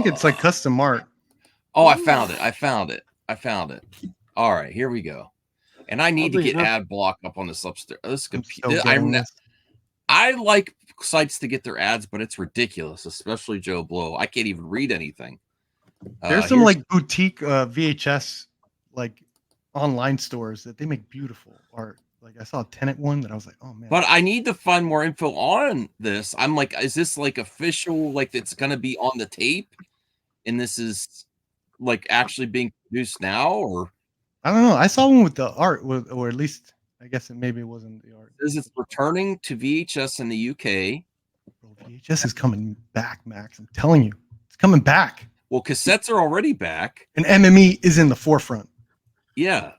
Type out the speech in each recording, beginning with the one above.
think it's like custom art. Oh, I found it. All right, here we go. And I need to get ad block up on this upstairs. This computer. I like sites to get their ads, but it's ridiculous, especially Joe Blow. I can't even read anything. There's some like boutique VHS like online stores that they make beautiful art. Like I saw a Tenet one that I was like, oh man. But I need to find more info on this. I'm like, is this like official? Like it's gonna be on the tape, and this is like actually being produced now, or I don't know. I saw one with the art, or at least I guess maybe it wasn't the art. Is it's returning to VHS in the UK? Bro, VHS is coming back, Max. I'm telling you, it's coming back. Well, cassettes are already back, and MME is in the forefront. Yeah.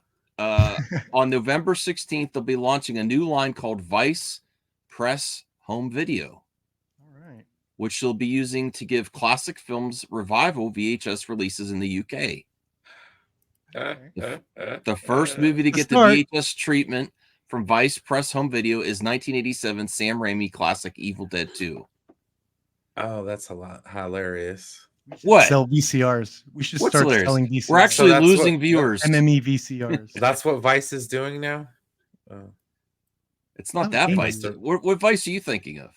On November 16th, they'll be launching a new line called Vice Press Home Video. All right. Which they'll be using to give classic films revival VHS releases in the UK. The first movie to get the VHS treatment from Vice Press Home Video is 1987 Sam Raimi classic Evil Dead 2. Oh, that's a lot hilarious. What? Sell VCRs. We should What's start hilarious? selling VCRs. We're actually losing viewers. MME VCRs. That's what Vice is doing now? It's not that Vice. What Vice are you thinking of?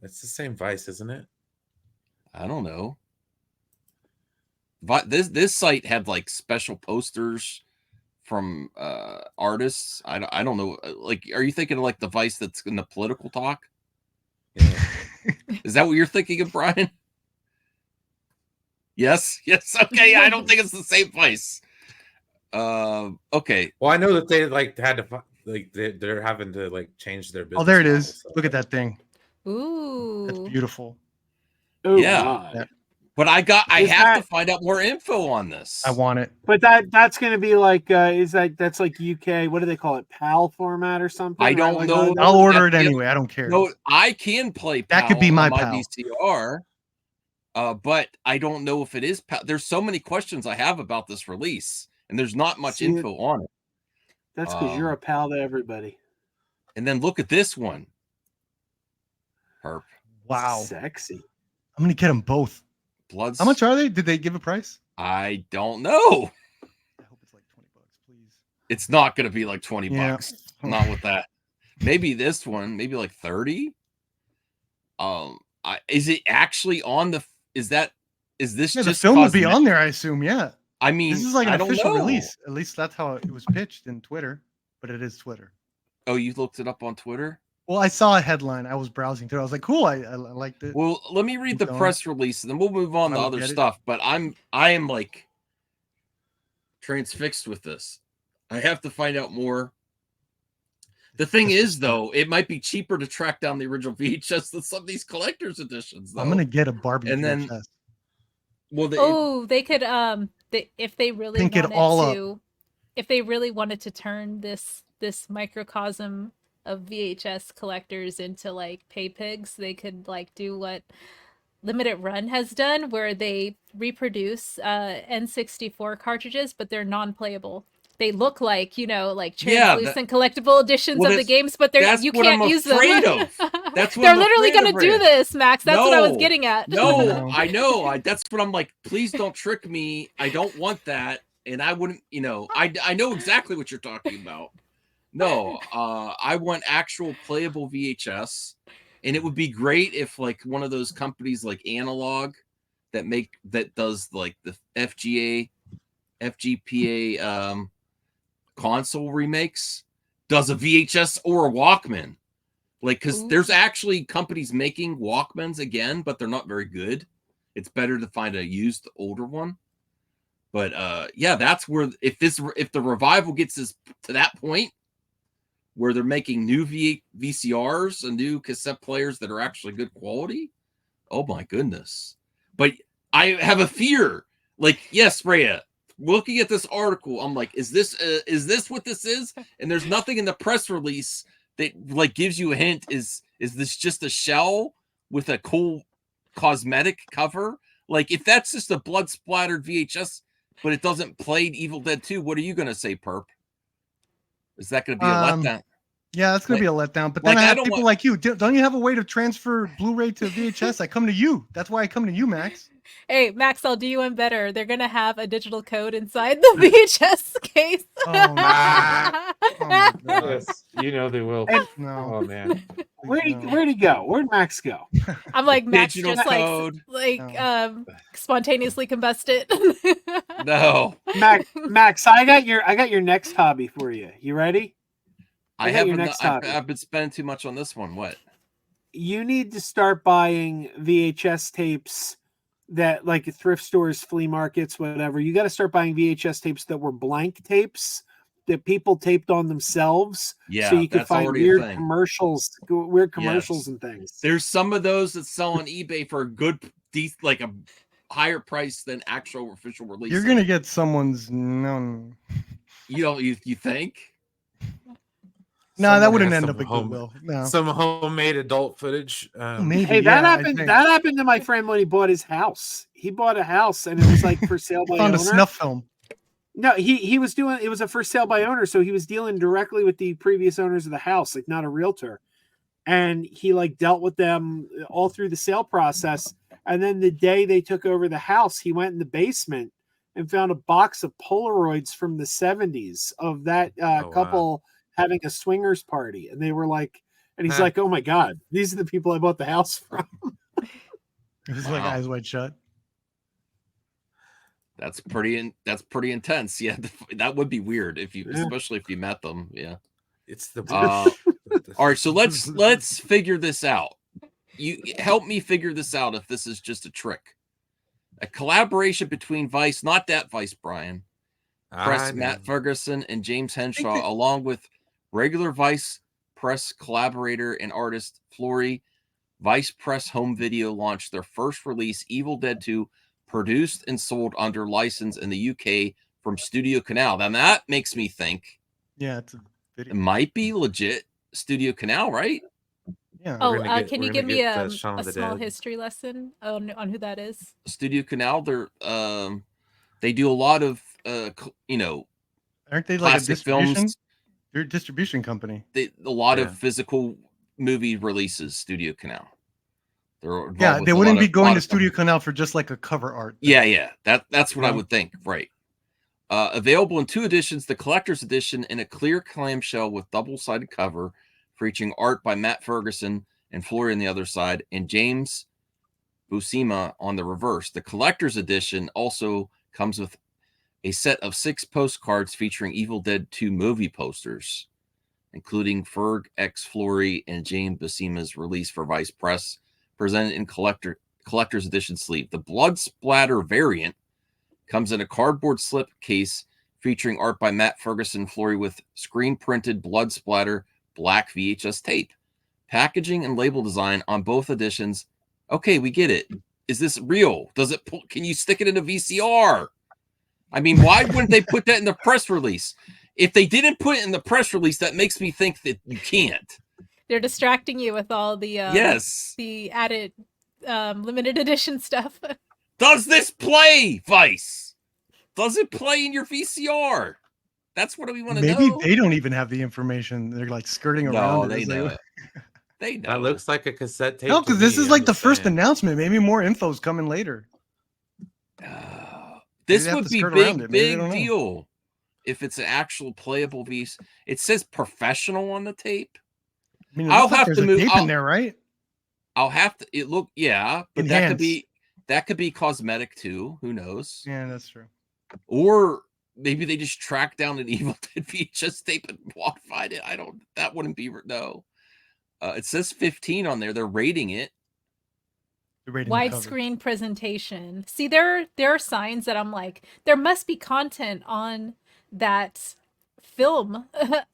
It's the same Vice, isn't it? I don't know. This site had like special posters from artists. I don't know. Like, are you thinking of like the Vice that's in the political talk? Yeah. Is that what you're thinking of, Brian? Yes. Okay. I don't think it's the same Vice. Okay. Well, I know that they like had to like they're having to like change their business. Oh, there it is. Model, so. Look at that thing. Ooh, that's beautiful. Ooh, yeah. But I have to find out more info on this. I want it. But that's going to be like, that's like UK? What do they call it? PAL format or something? I don't know. I'll order it anyway. I don't care. No, I can play PAL that could be my PAL. VCR. But I don't know if it is PAL. There's so many questions I have about this release, and there's not much info on it. That's because you're a pal to everybody. And then look at this one. Herp. Wow. Sexy. I'm going to get them both. Bloods. How much are they? Did they give a price? I don't know. I hope it's like $20, please. It's not going to be like $20. Not with that. Maybe this one, maybe like 30. Is it actually on the? Is this yeah, just the film will be on there? I assume. Yeah. I mean, this is like an official release. At least that's how it was pitched in Twitter. But it is Twitter. Oh, you looked it up on Twitter? Well, I saw a headline. I was browsing through. I was like, "Cool, I liked it." Well, let me read the press release, and then we'll move on to other stuff. But I am like transfixed with this. I have to find out more. The thing is, though, it might be cheaper to track down the original VHS than some of these collector's editions. Though. I'm gonna get a Barbie and then, VHS. Well, they could if they really pink it all up. If they really wanted to turn this microcosm of VHS collectors into like pay pigs, they could like do what Limited Run has done, where they reproduce N64 cartridges, but they're non-playable. They look like, like translucent collectible editions of the games, but you can't use them. That's what they're literally going to do this, Max. That's what I was getting at. No, I know. That's what I'm like. Please don't trick me. I don't want that, and I wouldn't. I know exactly what you're talking about. No, I want actual playable VHS, and it would be great if like one of those companies like Analog that does like the FGPA console remakes does a VHS or a Walkman, like because there's actually companies making Walkmans again, but they're not very good. It's better to find a used older one. But yeah, that's where if the revival gets us to that point where they're making new VCRs and new cassette players that are actually good quality, oh my goodness. But I have a fear, like, yes, Rhea, looking at this article, I'm like, is this what this is? And there's nothing in the press release that like gives you a hint. Is this just a shell with a cool cosmetic cover? Like, if that's just a blood splattered VHS, but it doesn't play Evil Dead 2, what are you gonna say, Perp? Is that going to be a letdown? Yeah, that's going to be a letdown. But then I have people like you. Don't you have a way to transfer Blu-ray to VHS? I come to you. That's why I come to you, Max. Hey, Max, I'll do you one better. They're gonna have a digital code inside the VHS case. Oh, no. Oh my god. Yes, you know they will. And No. Oh man, where'd he No. go? Where'd Max go? I'm like Max Digital just code. No. spontaneously combusted. No, Max, I got your next hobby for you. You ready? I got your haven't. next I've, hobby. I've been spending too much on this one. What? You need to start buying VHS tapes that like at thrift stores, flea markets, whatever. You got to start buying VHS tapes that were blank tapes that people taped on themselves, Yeah, so you could that's find already a weird thing. commercials, Yes. and things. There's some of those that sell on eBay for a good, like a higher price than actual official release. You're gonna get someone's no. You don't. You think? No, that Someone wouldn't has end some up at Goodwill. No. some homemade adult footage. Maybe. Hey, that yeah, I happened. think. That happened to my friend when he bought his house. He bought a house and it was like for sale by Found a owner. snuff film. No, he was doing it was a for sale by owner, so he was dealing directly with the previous owners of the house, like not a realtor. And he like dealt with them all through the sale process. And then the day they took over the house, he went in the basement and found a box of Polaroids from the 70s of that wow. couple having a swingers party. And they were like, and he's Huh. like, oh my God, these are the people I bought the house from. It was like Wow. Eyes Wide Shut. That's pretty intense. Yeah, that would be weird if you, Yeah. especially if you met them. Yeah. It's the All right, so let's figure this out. You help me figure this out if this is just a trick. A collaboration between Vice, not that Vice, Brian, Press, Matt Ferguson, and James Henshaw, along with regular Vice Press collaborator and artist Flory. Vice Press Home Video launched their first release, Evil Dead 2, produced and sold under license in the UK from Studio Canal. Now that makes me think Yeah, it's a video. it might be legit Studio Canal, right? Yeah. Oh, gonna can you we're give gonna me get, a Shaun of the small Dead. history lesson on who that is? Studio Canal, they do a lot of Aren't they like a classic distribution? films. They're a distribution company. A lot Yeah. of physical movie releases. Studio Canal. They're involved Yeah, with they a wouldn't lot be of- going lot to of Studio companies. Canal for just like a cover art. Yeah. That's what I Yeah. would think. Right. Available in 2 editions: the collector's edition in a clear clamshell with double-sided cover, featuring art by Matt Ferguson and Flory on the other side, and James Buscema on the reverse. The collector's edition also comes with a set of 6 postcards featuring Evil Dead 2 movie posters, including Ferg X Flory and James Buscema's release for Vice Press, presented in collector's edition sleeve. The blood splatter variant comes in a cardboard slip case featuring art by Matt Ferguson and Flory with screen printed blood splatter black VHS tape. Packaging and label design on both editions. Okay, we get it. Is this real? Can you stick it in a VCR? I mean, why wouldn't they put that in the press release? If they didn't put it in the press release, that makes me think that you can't. They're distracting you with all the Yes. the added limited edition stuff. Does this play, Vice? Does it play in your VCR? That's what we want to know. Maybe they don't even have the information. They're like skirting around it. They It's know like, it. They know. That looks like a cassette tape. no, to because this me, is like I'm the just first saying. announcement. Maybe more info's coming later. This they have would to be skirt around it. Maybe they big don't know. deal if it's an actual playable VCR. It says professional on the tape. I mean, it I'll looks like have there's to a move- tape I'll- in there, right? I'll have to. It look, yeah, but Enhance. that could be cosmetic too. Who knows? Yeah, that's true. Or maybe they just tracked down an Evil Dead VHS tape and modified it. That wouldn't be no. It says 15 on there. They're rating it. The rating cover. Widescreen presentation. See, there are signs that I'm like, there must be content on that film,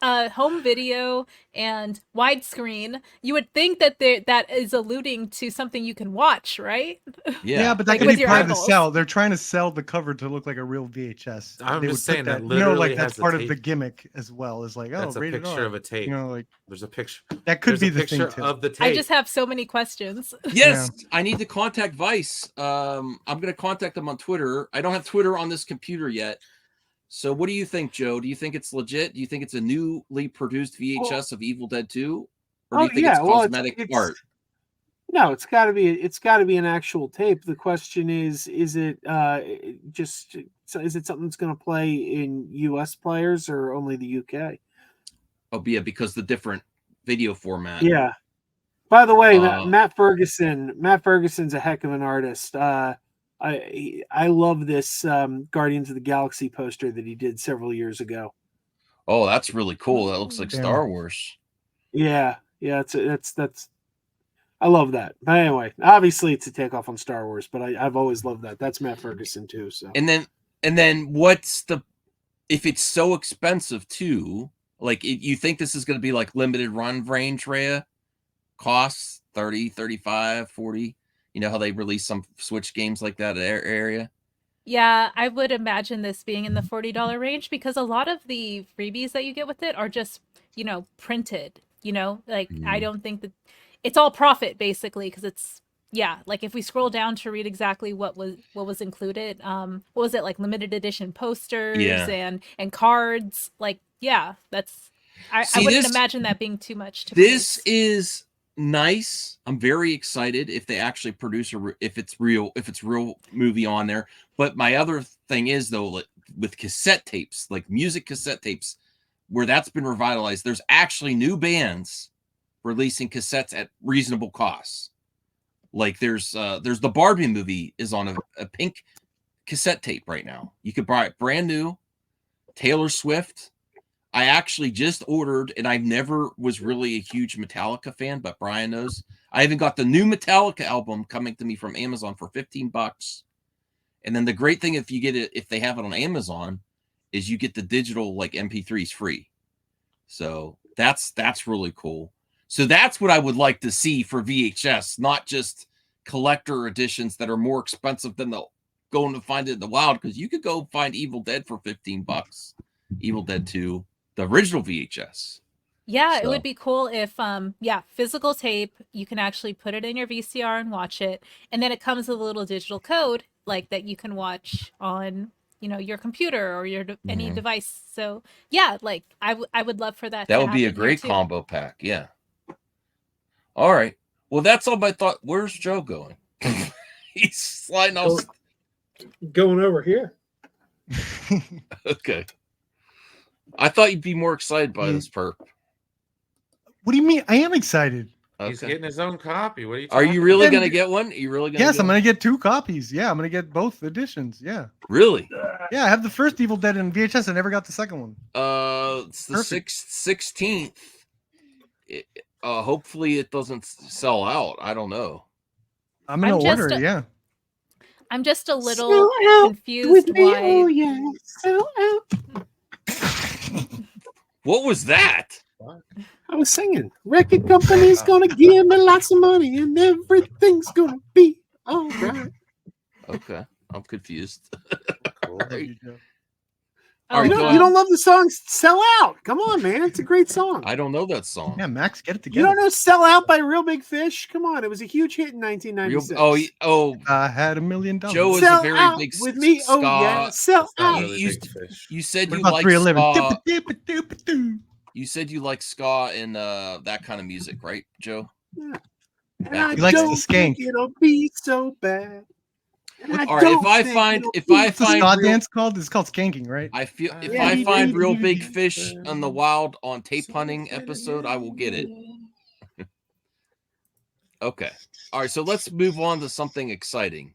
home video, and widescreen. You would think that that is alluding to something you can watch, right? Yeah, but that Like could with be your part of the eyeballs. sell. They're trying to sell the cover to look like a real VHS. I'm They just would put saying that like literally that's has a part of the tape. gimmick as well. Is like, oh, That's a rated picture R. of a tape. You know, like There's a picture. that could There's be a the thing picture too. of the tape. I just have so many questions. Yes, I need to contact Vice. I'm going to contact them on Twitter. I don't have Twitter on this computer yet. So what do you think, Joe? Do you think it's legit? Do you think it's a newly produced VHS of Evil Dead 2? Or do you think it's cosmetic art? No, it's got to be an actual tape. The question is it just is it something that's going to play in U.S. players or only the UK? Oh, yeah, because the different video format. Yeah. By the way, Uh, Matt Ferguson's a heck of an artist. I love this Guardians of the Galaxy poster that he did several years ago. Oh, that's really cool. That looks like Damn. Star Wars. Yeah, that's I love that. But anyway, obviously it's a takeoff on Star Wars, but I've always loved that. That's Matt Ferguson too. So And then what's the, if it's so expensive too, like you think this is going to be like limited run range, Rhea? Costs 30, 35, 40. You know how they release some Switch games like that area? Yeah, I would imagine this being in the $40 range because a lot of the freebies that you get with it are just, printed, like I don't think that it's all profit basically because it's like if we scroll down to read exactly what was included, what was it, like limited edition posters and cards, like that's I wouldn't imagine that being too much to This place. is nice. I'm very excited if they actually produce if it's real movie on there. But my other thing is though, like, with cassette tapes, like music cassette tapes, where that's been revitalized, there's actually new bands releasing cassettes at reasonable costs. Like there's the Barbie movie is on a pink cassette tape right now. You could buy it brand new. Taylor Swift. I actually just ordered, and I never was really a huge Metallica fan, but Brian knows. I even got the new Metallica album coming to me from Amazon for $15. And then the great thing, if you get it, if they have it on Amazon, is you get the digital like MP3s free. So that's really cool. So that's what I would like to see for VHS, not just collector editions that are more expensive than the going to find it in the wild, because you could go find Evil Dead for $15. Evil Dead 2. The original VHS. Yeah, it So. would be cool if physical tape, you can actually put it in your VCR and watch it, and then it comes with a little digital code like that you can watch on, your computer or your any device. So, yeah, like I would love for that That to would be a happen here, great too. combo pack, yeah. All right. Well, that's all my thought. Where's Joe going? He's sliding off. going over here. Okay. I thought you'd be more excited by this perp. What do you mean? I am excited. He's Okay. getting his own copy. What are you? Are you talking really about? going to get one? Are you really going to Yes, get I'm one? going to get 2 copies. Yeah, I'm going to get both editions. Yeah. Really? Yeah, I have the first Evil Dead in VHS. I never got the second one. It's the Perfect. 16th. Hopefully it doesn't sell out. I don't know. I'm going to order it. Yeah. I'm just a little Sell out confused with me, why. oh yeah, sell out. What was that? I was singing. Record company's gonna give me lots of money, and everything's gonna be all right. Okay. I'm confused. Cool. Oh, All right, You go don't ahead. love the song "Sell Out"? Come on, man, it's a great song. I don't know that song. Yeah, Max, get it You together. don't know "Sell Out" by Real Big Fish? Come on, it was a huge hit in 1996. I had $1 million. Joe is Sell a very out big with me, ska. oh yeah, sell It's not out. really You- big fish. You said What you about like 311? ska. You said you like ska and that kind of music, right, Joe? And Yeah. I He likes the don't skank. think it'll be so bad. And I All right, don't if I think find it'll if be I What's the find ska real, dance called? It's called skanking, right? I feel if Yeah, I find real yeah. big fish on the wild on tape hunting episode, I will get it. Okay. All right, so let's move on to something exciting.